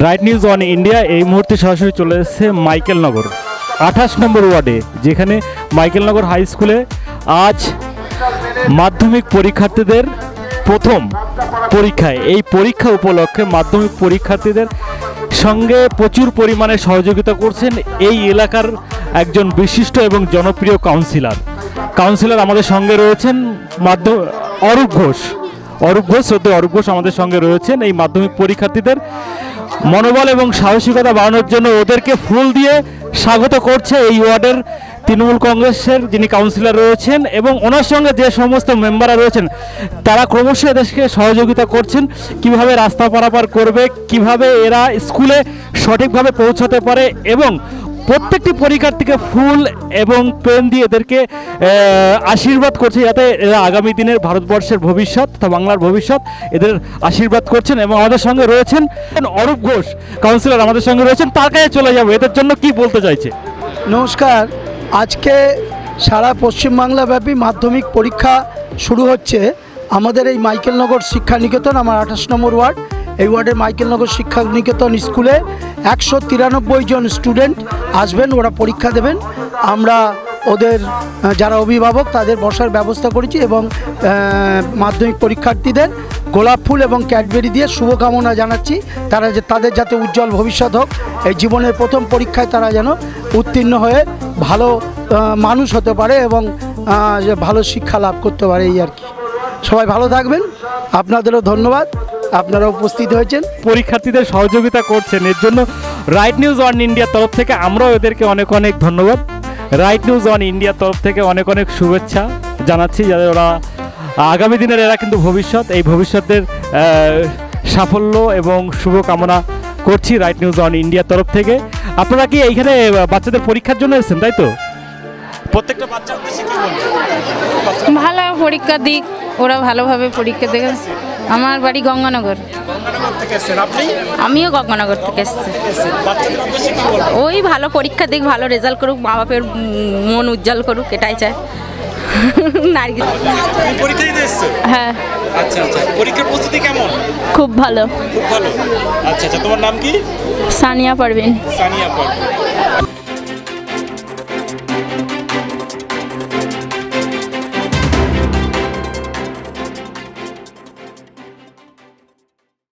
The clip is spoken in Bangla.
রাইট নিউজ অন ইন্ডিয়া এই মুহূর্তে সরাসরি চলে এসেছে মাইকেলনগর 28 নম্বর ওয়ার্ডে, যেখানে মাইকেলনগর হাই স্কুলে আজ মাধ্যমিক পরীক্ষার্থীদের প্রথম পরীক্ষায় এই পরীক্ষা উপলক্ষে মাধ্যমিক পরীক্ষার্থীদের সঙ্গে প্রচুর পরিমাণে সহযোগিতা করছেন এই এলাকার একজন বিশিষ্ট এবং জনপ্রিয় কাউন্সিলর আমাদের সঙ্গে রয়েছেন অরূপ ঘোষ শ্রদ্ধেয় অরূপ ঘোষ আমাদের সঙ্গে রয়েছেন। এই মাধ্যমিক পরীক্ষার্থীদের মনোবল এবং সাহসিকতা বাড়ানোর জন্য ওদেরকে ফুল দিয়ে স্বাগত করছে এই ওয়ার্ডের তৃণমূল কংগ্রেসের যিনি কাউন্সিলর রয়েছেন এবং ওনার সঙ্গে যে সমস্ত মেম্বাররা রয়েছেন তারা ক্রমশ এদেরকে সহযোগিতা করছেন কিভাবে রাস্তা পারাপার করবে, কিভাবে এরা স্কুলে সঠিকভাবে পৌঁছাতে পারে এবং প্রত্যেকটি পরীক্ষার্থীকে ফুল এবং পেন দিয়ে এদেরকে আশীর্বাদ করছে যাতে এরা আগামী দিনের ভারতবর্ষের ভবিষ্যৎ তথা বাংলার ভবিষ্যৎ এদের আশীর্বাদ করছেন। এবং আমাদের সঙ্গে রয়েছেন অরূপ ঘোষ কাউন্সিলর আমাদের সঙ্গে রয়েছেন, তার কাছে চলে যাবো এদের জন্য কি বলতে চাইছে। নমস্কার। আজকে সারা পশ্চিমবাংলাব্যাপী মাধ্যমিক পরীক্ষা শুরু হচ্ছে আমাদের এই মাইকেলনগর শিক্ষা নিকেতন, আমার 28 নম্বর ওয়ার্ড। এই ওয়ার্ডের মাইকেলনগর শিক্ষা নিকেতন স্কুলে 193 জন স্টুডেন্ট আসবেন, ওরা পরীক্ষা দেবেন। আমরা ওদের যারা অভিভাবক তাদের বসার ব্যবস্থা করেছি এবং মাধ্যমিক পরীক্ষার্থীদের গোলাপ ফুল এবং ক্যাডবেরি দিয়ে শুভকামনা জানাচ্ছি তাদের যাতে উজ্জ্বল ভবিষ্যৎ হোক, এই জীবনের প্রথম পরীক্ষায় তারা যেন উত্তীর্ণ হয়ে ভালো মানুষ হতে পারে এবং ভালো শিক্ষা লাভ করতে পারে, এই আর কি। সবাই ভালো থাকবেন, আপনাদেরও ধন্যবাদ, আপনারা উপস্থিত হয়েছেন, পরীক্ষার্থীদের সহযোগিতা করছেন, এর জন্য রাইট নিউজ অন ইন্ডিয়ার তরফ থেকে আমরাও এদেরকে অনেক অনেক ধন্যবাদ। রাইট নিউজ অন ইন্ডিয়ার তরফ থেকে অনেক অনেক শুভেচ্ছা জানাচ্ছি, যাতে ওরা আগামী দিনের এরা কিন্তু ভবিষ্যৎ, এই ভবিষ্যতের সাফল্য এবং শুভকামনা করছি রাইট নিউজ অন ইন্ডিয়ার তরফ থেকে। আপনারা কি এইখানে বাচ্চাদের পরীক্ষার জন্য এসেছেন, তাই তো? প্রত্যেকটা বাচ্চার উদ্দেশ্যে কি বলবেন? ভালো পরীক্ষা দিক, ওরা ভালোভাবে পরীক্ষা দেবে। আমার বাড়ি গঙ্গানগর। আমিও গঙ্গানগর থেকে এসেছি। ওই ভালো পরীক্ষা দিক, ভালো রেজাল্ট করুক, মা বাপের মন উজ্জ্বল করুক, এটাই চায়। হ্যাঁ। আচ্ছা আচ্ছা, পরীক্ষার প্রস্তুতি কেমন? খুব ভালো। খুব ভালো। আচ্ছা আচ্ছা, তোমার নাম কি? সানিয়া পারভিন। সানিয়া পারভিন।